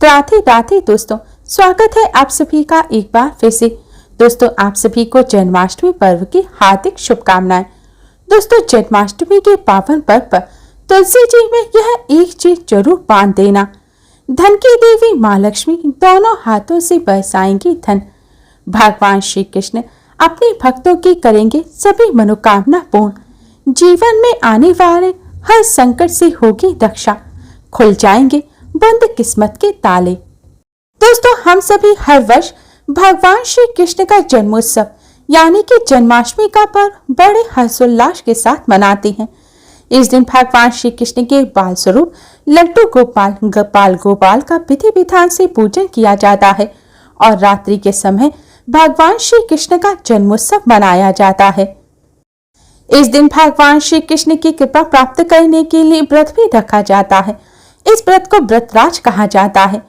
राधे राधे दोस्तों, स्वागत है आप सभी का एक बार फिर से। दोस्तों, आप सभी को जन्माष्टमी पर्व की हार्दिक शुभकामनाएं। दोस्तों, जन्माष्टमी के पावन पर्व पर तुलसी जी में यह एक चीज जरूर बांध देना। धन की देवी माँ लक्ष्मी दोनों हाथों से बरसाएंगी धन। भगवान श्री कृष्ण अपने भक्तों की करेंगे सभी मनोकामना पूर्ण। जीवन में आने वाले हर संकट से होगी रक्षा, खुल जाएंगे बंद किस्मत के ताले। दोस्तों, हम सभी हर वर्ष भगवान श्री कृष्ण का जन्मोत्सव यानी कि जन्माष्टमी का पर्व बड़े हर्षोल्लास के साथ मनाते हैं। इस दिन भगवान श्री कृष्ण के बाल स्वरूप लड्डू गोपाल का विधि विधान से पूजन किया जाता है और रात्रि के समय भगवान श्री कृष्ण का जन्मोत्सव मनाया जाता है। इस दिन भगवान श्री कृष्ण की कृपा प्राप्त करने के लिए व्रत भी रखा जाता है। इस व्रत को व्रतराज कहा जाता है।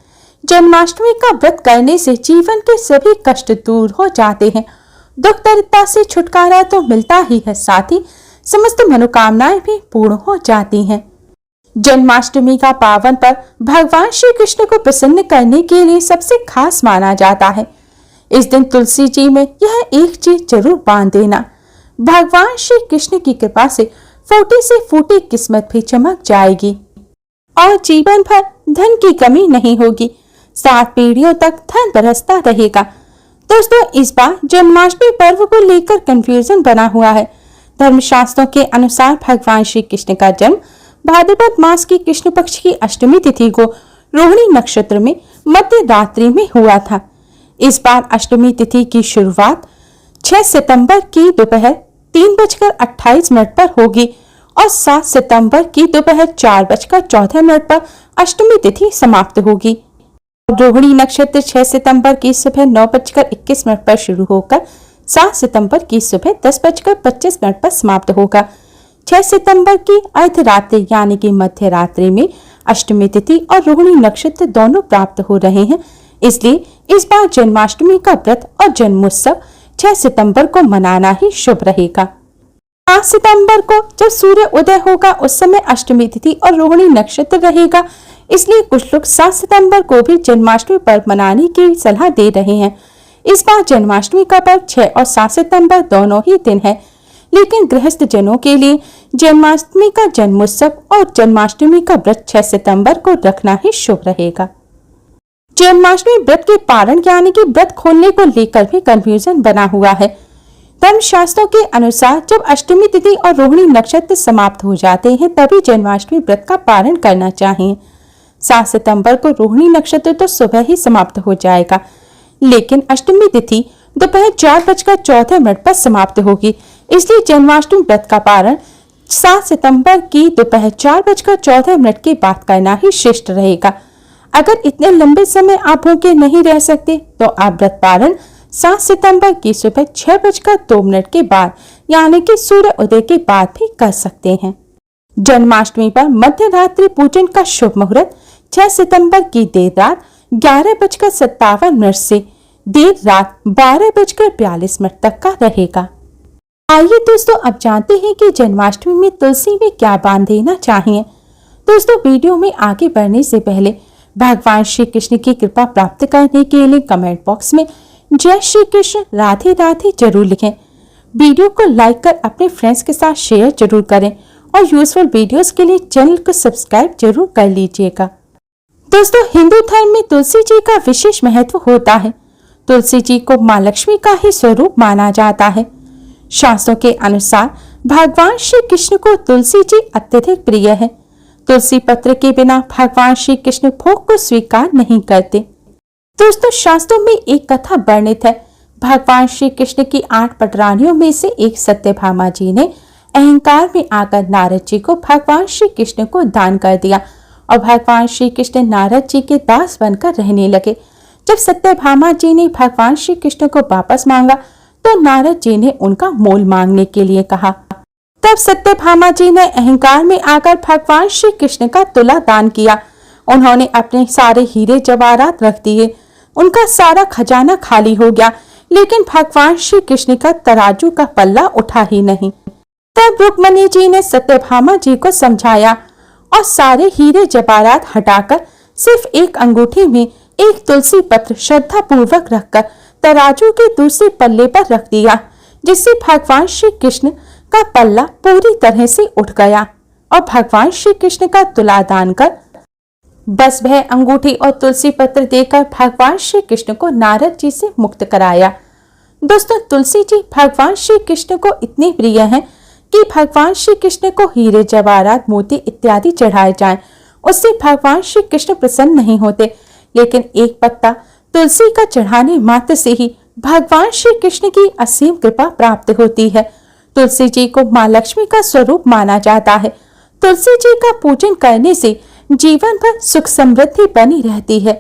जन्माष्टमी का व्रत करने से जीवन के सभी कष्ट दूर हो जाते हैं। दुख दरिद्रता से छुटकारा तो मिलता ही है, साथ ही समस्त मनोकामनाएं भी पूर्ण हो जाती हैं। जन्माष्टमी का पावन पर्व भगवान श्री कृष्ण को प्रसन्न करने के लिए सबसे खास माना जाता है। इस दिन तुलसी जी में यह एक चीज जरूर बांध देना। भगवान श्री कृष्ण की कृपा से फूटी से फूटी किस्मत भी चमक जाएगी और जीवन भर धन की कमी नहीं होगी। 7 पीढ़ियों तक धन बरसता रहेगा। दोस्तों, इस बार जन्माष्टमी पर्व को लेकर कंफ्यूजन बना हुआ है। धर्मशास्त्रों के अनुसार भगवान श्री कृष्ण का जन्म भाद्रपद मास की कृष्ण पक्ष की अष्टमी तिथि को रोहिणी नक्षत्र में मध्य रात्रि में हुआ था। इस बार अष्टमी तिथि की शुरुआत 6 सितंबर की दोपहर 3:28 पर होगी और 7 सितंबर की दोपहर 4:14 पर अष्टमी तिथि समाप्त होगी। रोहिणी नक्षत्र 6 सितंबर की सुबह 9:21 पर शुरू होकर 7 सितंबर की सुबह 10:25 पर समाप्त होगा। 6 सितंबर की अर्धरात्रि यानी कि मध्य रात्रि में अष्टमी तिथि और रोहिणी नक्षत्र दोनों प्राप्त हो रहे हैं। इसलिए इस बार जन्माष्टमी का व्रत और जन्मोत्सव 6 सितंबर को मनाना ही शुभ रहेगा। 5 सितंबर को जब सूर्य उदय होगा उस समय अष्टमी तिथि और रोहिणी नक्षत्र रहेगा। इसलिए कुछ लोग 7 सितंबर को भी जन्माष्टमी पर्व मनाने की सलाह दे रहे हैं। इस बार जन्माष्टमी का पर्व 6 और 7 सितंबर दोनों ही दिन है, लेकिन गृहस्थ जनों के लिए जन्माष्टमी का जन्मोत्सव और जन्माष्टमी का व्रत 6 सितंबर को रखना ही शुभ रहेगा। जन्माष्टमी व्रत के पारण यानी कि व्रत खोलने को लेकर भी कंफ्यूजन बना हुआ है। धर्मशास्त्रों के अनुसार जब अष्टमी तिथि और रोहिणी नक्षत्र समाप्त हो जाते हैं तभी जन्माष्टमी व्रत का पारण करना चाहिए। 7 सितंबर को रोहिणी नक्षत्र तो सुबह ही समाप्त हो जाएगा, लेकिन अष्टमी तिथि दोपहर 4:14 पर समाप्त होगी। इसलिए जन्माष्टमी व्रत का पारण 7 सितंबर की दोपहर 4:14 के बाद करना ही श्रेष्ठ रहेगा। अगर इतने लंबे समय आप भूखे नहीं रह सकते तो आप व्रत पारण 7 सितंबर की सुबह 6:02 के बाद यानी कि सूर्य उदय के बाद भी कर सकते हैं। जन्माष्टमी पर मध्य रात्रि पूजन का शुभ मुहूर्त 6 सितंबर की देर रात 11:57 से देर रात 12:42 तक का रहेगा। आइए दोस्तों, अब जानते हैं कि जन्माष्टमी में तुलसी में क्या बांध देना चाहिए। दोस्तों, वीडियो में आगे बढ़ने से पहले भगवान श्री कृष्ण की कृपा प्राप्त करने के लिए कमेंट बॉक्स में जय श्री कृष्ण राधे राधे जरूर लिखें। वीडियो को लाइक कर अपने फ्रेंड्स के साथ शेयर जरूर करें और यूजफुल वीडियोस के लिए चैनल को सब्सक्राइब जरूर कर लीजिएगा। दोस्तों, हिंदू धर्म में तुलसी जी का विशेष महत्व होता है। तुलसी जी को माँ लक्ष्मी का ही स्वरूप माना जाता है। शास्त्रों के अनुसार भगवान श्री कृष्ण को तुलसी जी अत्यधिक प्रिय है। तुलसी पत्र के बिना भगवान श्री कृष्ण भोग को स्वीकार नहीं करते। दोस्तों, शास्त्रों में एक कथा वर्णित है। भगवान श्री कृष्ण की 8 पटरानियों में से एक सत्यभामा जी ने अहंकार में आकर नारद जी को भगवान श्री कृष्ण को दान कर दिया और भगवान श्री कृष्ण नारद जी के दास बनकर रहने लगे। जब सत्यभामा जी ने भगवान श्री कृष्ण को वापस मांगा तो नारद जी ने उनका मोल मांगने के लिए कहा। तब सत्यभामा जी ने अहंकार में आकर भगवान श्री कृष्ण का तुला दान किया। उन्होंने अपने सारे हीरे जवाहरात रख दिए। उनका सारा खजाना खाली हो गया, लेकिन भगवान श्री कृष्ण का तराजू का पल्ला उठा ही नहीं। तब रुक्मणी जी ने सत्यभामा जी को समझाया और सारे हीरे जवाहरात हटाकर सिर्फ एक अंगूठी में एक तुलसी पत्र श्रद्धा पूर्वक रखकर तराजू के दूसरे पल्ले पर रख दिया, जिससे भगवान श्री कृष्ण का पल्ला पूरी तरह से उठ गया और भगवान श्री कृष्ण का तुला दान कर बस वह अंगूठी और तुलसी पत्र देकर भगवान श्री कृष्ण को नारद जी से मुक्त कराया। दोस्तों, तुलसी जी भगवान श्री कृष्ण को इतनी प्रिय हैं कि भगवान श्री कृष्ण को हीरे जवाहरात मोती इत्यादि चढ़ाए जाएं, उससे भगवान श्री कृष्ण प्रसन्न नहीं होते। लेकिन एक पत्ता तुलसी का चढ़ाने मात्र से ही भगवान श्री कृष्ण की असीम कृपा प्राप्त होती है। तुलसी जी को माँ लक्ष्मी का स्वरूप माना जाता है। तुलसी जी का पूजन करने से जीवन भर सुख समृद्धि बनी रहती है।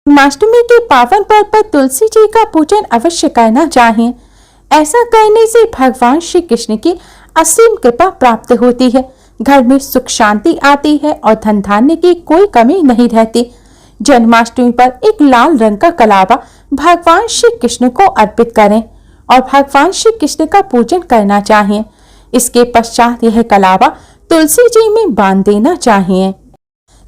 जन्माष्टमी के पावन पर्व पर तुलसी जी का पूजन अवश्य करना चाहिए। ऐसा करने से भगवान श्री कृष्ण की असीम कृपा प्राप्त होती है, घर में सुख शांति आती है और धन धान्य की कोई कमी नहीं रहती। जन्माष्टमी पर एक लाल रंग का कलावा भगवान श्री कृष्ण को अर्पित करें और भगवान श्री कृष्ण का पूजन करना चाहिए। इसके पश्चात यह कलावा तुलसी जी में बांध देना चाहिए।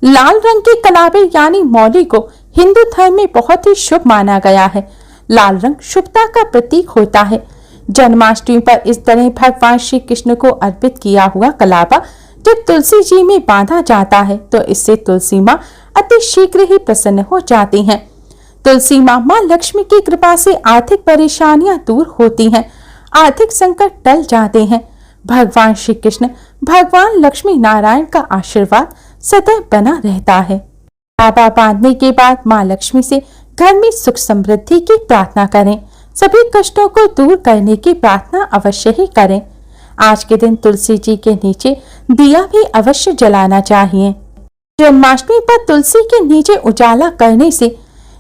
लाल रंग के कलावे यानी मौली को हिंदू धर्म में बहुत ही शुभ माना गया है। लाल रंग शुभता का प्रतीक होता है। जन्माष्टमी पर इस तरह भगवान श्री कृष्ण को अर्पित किया हुआ कलावा जब तुलसी जी में बांधा जाता है तो इससे तुलसी माँ अति शीघ्र ही प्रसन्न हो जाती हैं। तुलसी माँ लक्ष्मी की कृपा से आर्थिक परेशानियां दूर होती हैं, आर्थिक संकट टल जाते हैं। भगवान श्री कृष्ण भगवान लक्ष्मी नारायण का आशीर्वाद सदैव बना रहता है। कलावा बांधने के बाद माँ लक्ष्मी से घर में सुख समृद्धि की प्रार्थना करें। सभी कष्टों को दूर करने की प्रार्थना अवश्य ही करें। आज के दिन तुलसी जी के नीचे दिया भी अवश्य जलाना चाहिए। जन्माष्टमी पर तुलसी के नीचे उजाला करने से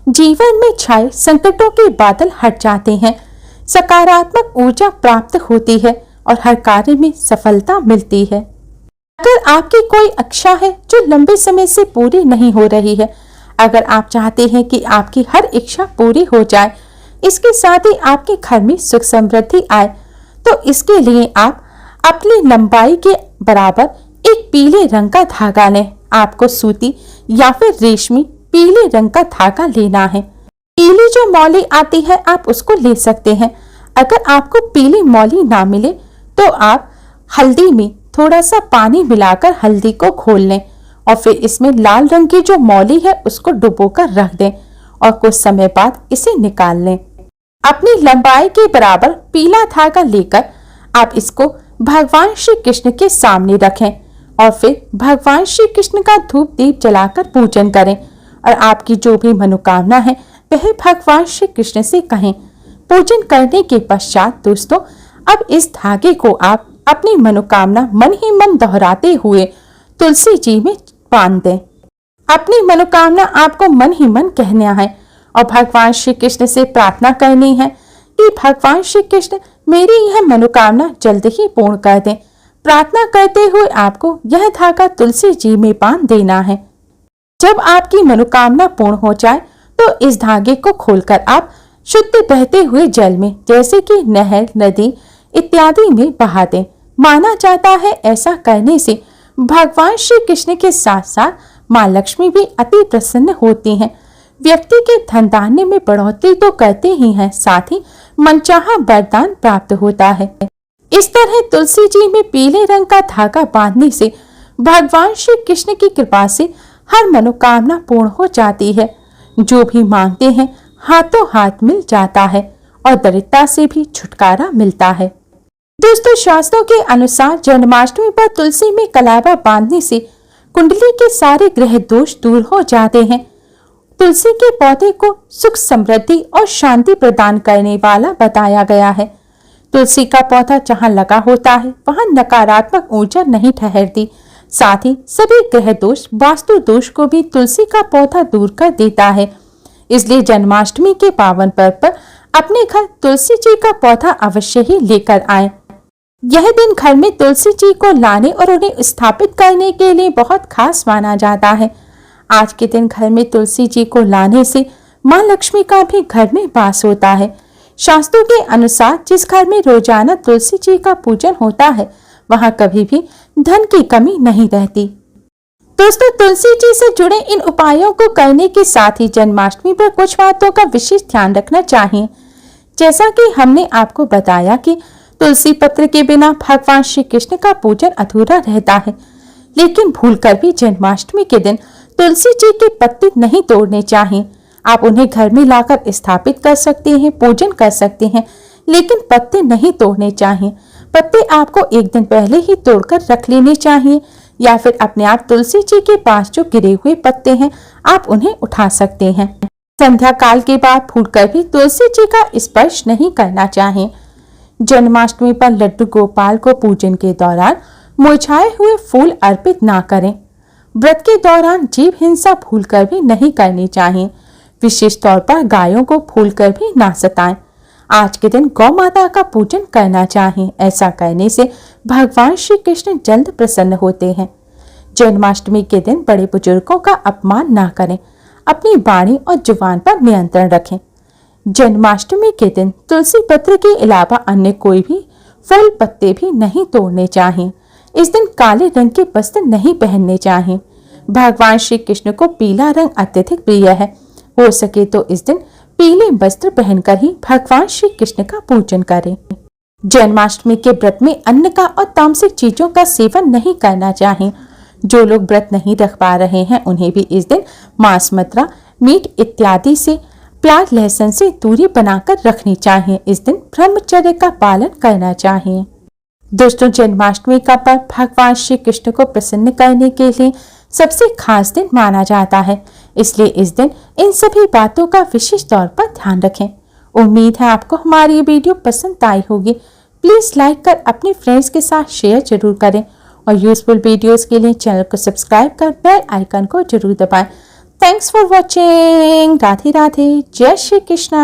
जीवन में छाए संकटों के बादल हट जाते हैं, सकारात्मक ऊर्जा प्राप्त होती है और हर कार्य में सफलता मिलती है। अगर आपकी कोई इच्छा है जो लंबे समय से पूरी नहीं हो रही है, अगर आप चाहते हैं कि आपकी हर इच्छा पूरी हो जाए, इसके साथ ही आपके घर में सुख समृद्धि आए, तो इसके लिए आप अपनी लंबाई के बराबर एक पीले रंग का धागा लें। आपको सूती या फिर रेशमी पीले रंग का धागा लेना है। पीली जो मौली आती है आप उसको ले सकते हैं। अगर आपको पीली मौली ना मिले तो आप हल्दी में थोड़ा सा पानी मिलाकर हल्दी को घोल लें और फिर इसमें लाल रंग की जो मौली है उसको डुबोकर रख दें और कुछ समय बाद इसे निकाल लें। अपनी लंबाई के बराबर पीला धागा लेकर आप इसको भगवान श्री कृष्ण के सामने रखें और फिर भगवान श्री कृष्ण का धूप दीप जलाकर पूजन करें और आपकी जो भी मनोकामना है वह भगवान श्री कृष्ण से कहें। पूजन करने के पश्चात दोस्तों अब इस धागे को आप अपनी मनोकामना मन ही मन दोहराते हुए तुलसी जी में बांध दें। अपनी मनोकामना आपको मन ही मन कहना है और भगवान श्री कृष्ण से प्रार्थना करनी है कि भगवान श्री कृष्ण मेरी यह मनोकामना जल्द ही पूर्ण कर दें। प्रार्थना करते हुए आपको यह धागा तुलसी जी में बांध देना है। जब आपकी मनोकामना पूर्ण हो जाए तो इस धागे को खोलकर आप शुद्ध बहते हुए जल में जैसे कि नहर, नदी इत्यादि में बहा दें। माना जाता है ऐसा करने से भगवान श्री कृष्ण के साथ साथ माँ लक्ष्मी भी अति प्रसन्न होती हैं। व्यक्ति के धन धान्य में बढ़ोतरी तो करते ही हैं, साथ ही मनचाहा वरदान प्राप्त होता है। इस तरह तुलसी जी में पीले रंग का धागा बांधने से भगवान श्री कृष्ण की कृपा से हर मनोकामना पूर्ण हो जाती है। जो भी मांगते हैं हाथों हाथ मिल जाता है और दरिद्रता से भी छुटकारा मिलता है। दोस्तों, शास्त्रों के अनुसार जन्माष्टमी पर तुलसी में कलावा बांधने से कुंडली के सारे ग्रह दोष दूर हो जाते हैं। तुलसी के पौधे को सुख समृद्धि और शांति प्रदान करने वाला बताया गया है। तुलसी का पौधा जहाँ लगा होता है वहाँ नकारात्मक ऊर्जा नहीं ठहरती। साथ ही सभी ग्रह दोष, वास्तु दोष को भी तुलसी का पौधा दूर कर देता है। इसलिए जन्माष्टमी के पावन पर्व पर अपने घर तुलसी जी का पौधा अवश्य ही लेकर आएं। यह दिन घर में तुलसी जी को लाने और उन्हें स्थापित करने के लिए बहुत खास माना जाता है। आज के दिन घर में तुलसी जी को लाने से माँ लक्ष्मी का भी घर में वास होता है। शास्त्रों के अनुसार जिस घर में रोजाना तुलसी जी का पूजन होता है वहां कभी भी धन की कमी नहीं रहती। दोस्तों, तुलसी जी से जुड़े इन उपायों को करने के साथ ही जन्माष्टमी पर कुछ बातों का विशेष ध्यान रखना चाहिए। जैसा कि हमने आपको बताया कि तुलसी पत्र के बिना भगवान श्री कृष्ण का पूजन अधूरा रहता है, लेकिन भूलकर भी जन्माष्टमी के दिन तुलसी जी के पत्ते नहीं तोड़ने चाहिए। आप उन्हें घर में लाकर स्थापित कर सकते हैं, पूजन कर सकते हैं, लेकिन पत्ते नहीं तोड़ने चाहिए। पत्ते आपको एक दिन पहले ही तोड़कर रख लेने चाहिए, या फिर अपने आप तुलसी जी के पास जो गिरे हुए पत्ते हैं आप उन्हें उठा सकते हैं। संध्या काल के बाद भूलकर भी तुलसी जी का स्पर्श नहीं करना चाहिए। जन्माष्टमी पर लड्डू गोपाल को पूजन के दौरान मुरझाए हुए फूल अर्पित ना करें। व्रत के दौरान जीव हिंसा भूलकर भी नहीं करनी चाहिए। विशेष तौर पर गायों को भूलकर भी ना सताएं। आज के दिन गौ माता का पूजन करना चाहिए। ऐसा करने से भगवान श्री कृष्ण जल्द प्रसन्न होते हैं। जन्माष्टमी के दिन बड़े बुजुर्गों का अपमान ना करें। अपनी वाणी और जुबान पर नियंत्रण रखें। जन्माष्टमी के दिन तुलसी पत्र के अलावा अन्य कोई भी फूल पत्ते भी नहीं तोड़ने चाहिए। इस दिन काले रंग के वस्त्र नहीं पहनने चाहिए। भगवान श्री कृष्ण को पीला रंग अत्यधिक प्रिय है। हो सके तो इस दिन पीले वस्त्र पहनकर ही भगवान श्री कृष्ण का पूजन करें। जन्माष्टमी के व्रत में अन्न का और तामसिक चीजों का सेवन नहीं करना चाहिए। जो लोग व्रत नहीं रख पा रहे हैं उन्हें भी इस दिन मांस, मदिरा, मीट इत्यादि से, प्याज, लहसुन से दूरी बनाकर रखनी चाहिए। इस दिन ब्रह्मचर्य का पालन करना चाहिए। दोस्तों, जन्माष्टमी का पर्व भगवान श्री कृष्ण को प्रसन्न करने के लिए सबसे खास दिन माना जाता है, इसलिए इस दिन इन सभी बातों का विशेष तौर पर ध्यान रखें। उम्मीद है आपको हमारी ये वीडियो पसंद आई होगी। प्लीज लाइक कर अपने फ्रेंड्स के साथ शेयर जरूर करें और यूजफुल वीडियोस के लिए चैनल को सब्सक्राइब कर बेल आइकन को जरूर दबाएं। Thanks for watching. Radhe Radhe. जय श्री कृष्णा।